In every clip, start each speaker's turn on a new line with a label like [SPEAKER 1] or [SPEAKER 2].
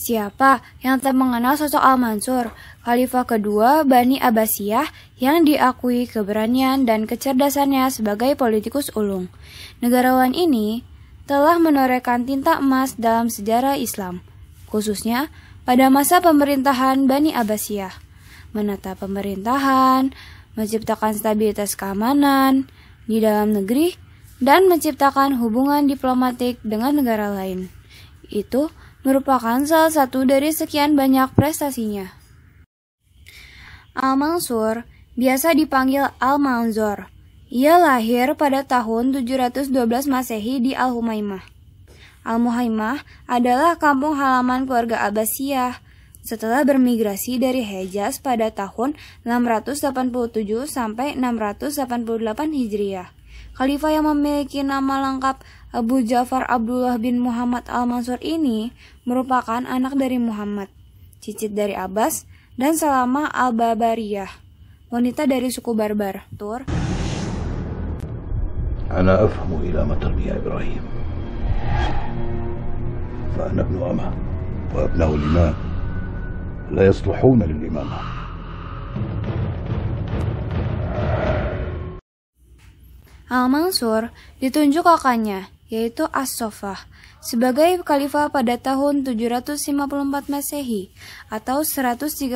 [SPEAKER 1] Siapa yang tak mengenal sosok Al-Mansur, khalifah kedua Bani Abbasiyah yang diakui keberanian dan kecerdasannya sebagai politikus ulung. Negarawan ini telah menorehkan tinta emas dalam sejarah Islam, khususnya pada masa pemerintahan Bani Abbasiyah, menata pemerintahan, menciptakan stabilitas keamanan di dalam negeri, dan menciptakan hubungan diplomatik dengan negara lain. Itu merupakan salah satu dari sekian banyak prestasinya. Al-Mansur biasa dipanggil Al-Manzur. Ia lahir pada tahun 712 Masehi di Al-Humaimah. Al-Muhaimah adalah kampung halaman keluarga Abbasiyah setelah bermigrasi dari Hejaz pada tahun 687 sampai 688 Hijriah. Khalifah yang memiliki nama lengkap Abu Ja'far Abdullah bin Muhammad Al-Mansur ini merupakan anak dari Muhammad, cicit dari Abbas, dan Salamah Al-Babariyah, wanita dari suku Barbar.
[SPEAKER 2] أنا أفهم إلى ما ترمي يا إبراهيم، فأنا ابن أمة وأبناء الإمام لا يصلحون للإمامة.
[SPEAKER 1] Al-Mansur ditunjuk kakaknya, yaitu As-Soffah, sebagai khalifah pada tahun 754 Masehi atau 136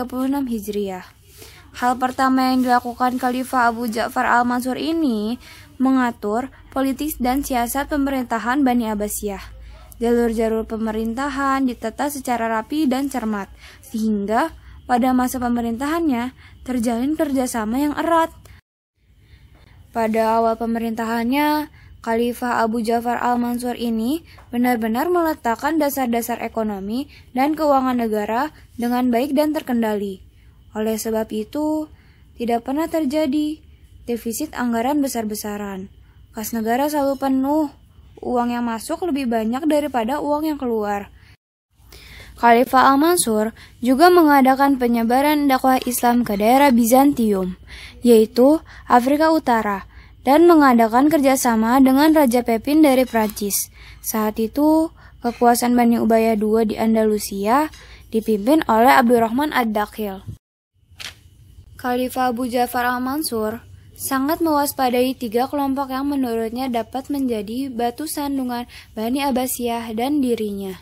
[SPEAKER 1] Hijriah. Hal pertama yang dilakukan Khalifah Abu Ja'far Al-Mansur ini mengatur politik dan siasat pemerintahan Bani Abbasiyah. Jalur-jalur pemerintahan ditata secara rapi dan cermat, sehingga pada masa pemerintahannya terjalin kerjasama yang erat. Pada awal pemerintahannya, Khalifah Abu Ja'far Al-Mansur ini benar-benar meletakkan dasar-dasar ekonomi dan keuangan negara dengan baik dan terkendali. Oleh sebab itu, tidak pernah terjadi defisit anggaran besar-besaran. Kas negara selalu penuh, uang yang masuk lebih banyak daripada uang yang keluar. Khalifah Al-Mansur juga mengadakan penyebaran dakwah Islam ke daerah Bizantium, yaitu Afrika Utara, dan mengadakan kerjasama dengan Raja Pepin dari Prancis. Saat itu, kekuasaan Bani Umayyah II di Andalusia dipimpin oleh Abdurrahman Ad-Dakhil. Khalifah Abu Ja'far Al-Mansur sangat mewaspadai tiga kelompok yang menurutnya dapat menjadi batu sandungan Bani Abbasiyah dan dirinya.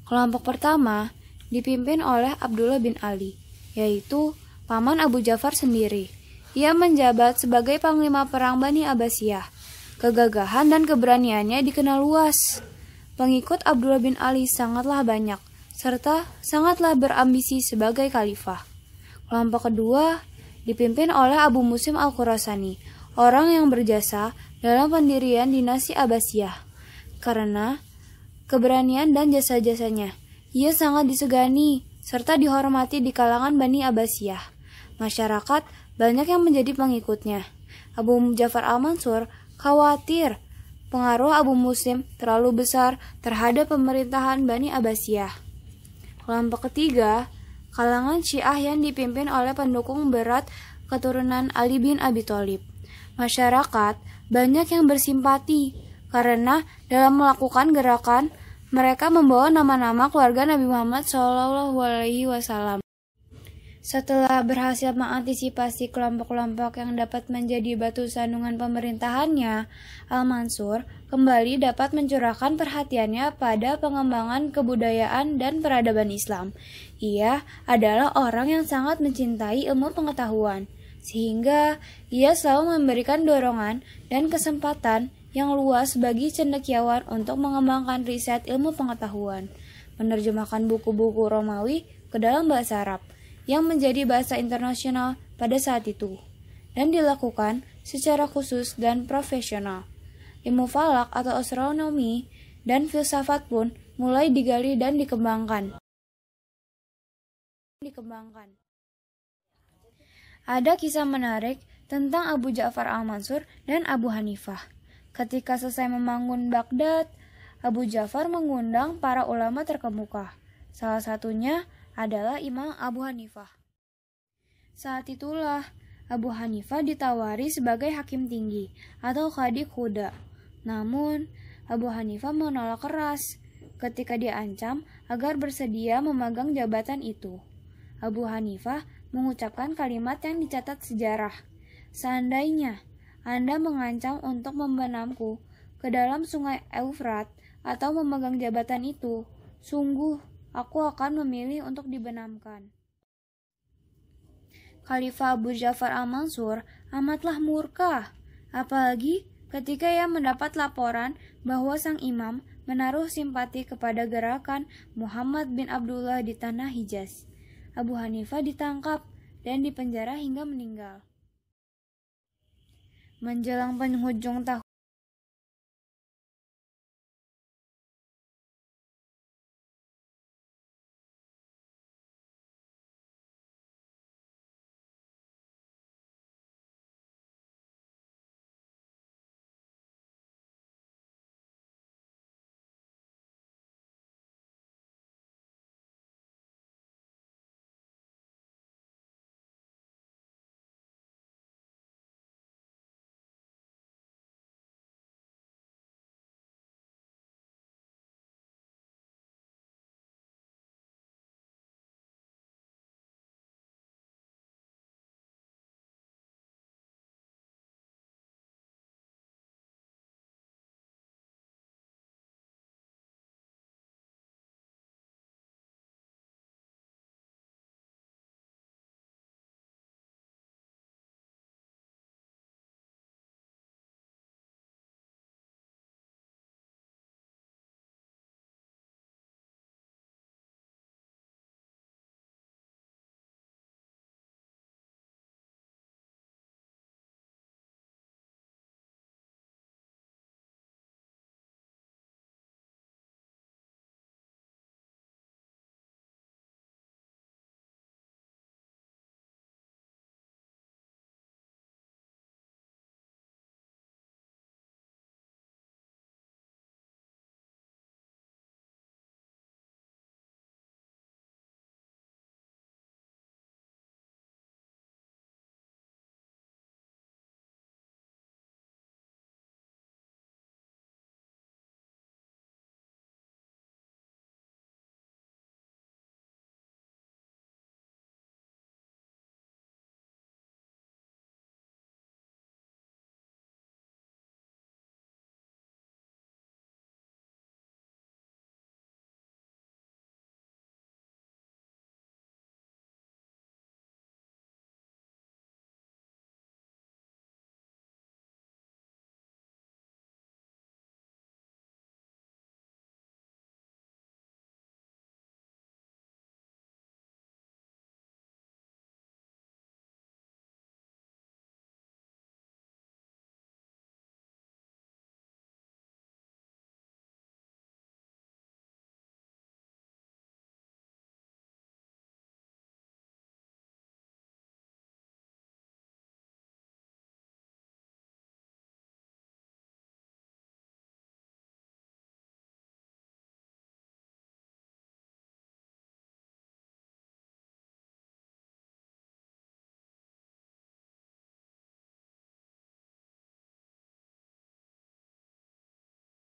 [SPEAKER 1] Kelompok pertama dipimpin oleh Abdullah bin Ali, yaitu paman Abu Ja'far sendiri. Ia menjabat sebagai panglima perang Bani Abbasiyah. Kegagahan dan keberaniannya dikenal luas. Pengikut Abdullah bin Ali sangatlah banyak, serta sangatlah berambisi sebagai khalifah. Kelompok kedua dipimpin oleh Abu Muslim Al-Khurasani, orang yang berjasa dalam pendirian dinasti Abbasiyah. Karena keberanian dan jasa-jasanya, ia sangat disegani serta dihormati di kalangan Bani Abbasiyah. Masyarakat banyak yang menjadi pengikutnya. Abu Ja'far Al-Mansur khawatir pengaruh Abu Muslim terlalu besar terhadap pemerintahan Bani Abbasiyah. Kelompok ketiga, kalangan Syiah yang dipimpin oleh pendukung berat keturunan Ali bin Abi Thalib. Masyarakat banyak yang bersimpati karena dalam melakukan gerakan mereka membawa nama-nama keluarga Nabi Muhammad SAW. Setelah berhasil mengantisipasi kelompok-kelompok yang dapat menjadi batu sandungan pemerintahannya, Al-Mansur kembali dapat mencurahkan perhatiannya pada pengembangan kebudayaan dan peradaban Islam. Ia adalah orang yang sangat mencintai ilmu pengetahuan, sehingga ia selalu memberikan dorongan dan kesempatan yang luas bagi cendekiawan untuk mengembangkan riset ilmu pengetahuan, menerjemahkan buku-buku Romawi ke dalam bahasa Arab, yang menjadi bahasa internasional pada saat itu, dan dilakukan secara khusus dan profesional. Ilmu falak atau astronomi dan filsafat pun mulai digali dan dikembangkan. Ada kisah menarik tentang Abu Ja'far Al-Mansur dan Abu Hanifah. Ketika selesai membangun Baghdad, Abu Ja'far mengundang para ulama terkemuka. Salah satunya adalah Imam Abu Hanifah. Saat itulah Abu Hanifah ditawari sebagai hakim tinggi atau qadhi quda. Namun Abu Hanifah menolak keras. Ketika diancam agar bersedia memegang jabatan itu. Abu Hanifah mengucapkan kalimat yang dicatat sejarah. Seandainya Anda mengancam untuk membenamku ke dalam sungai Eufrat atau memegang jabatan itu, sungguh aku akan memilih untuk dibenamkan. Khalifah Abu Ja'far al-Mansur amatlah murka, apalagi ketika ia mendapat laporan bahwa sang imam menaruh simpati kepada gerakan Muhammad bin Abdullah di tanah Hijaz. Abu Hanifah ditangkap dan dipenjara hingga meninggal. Menjelang penghujung tahun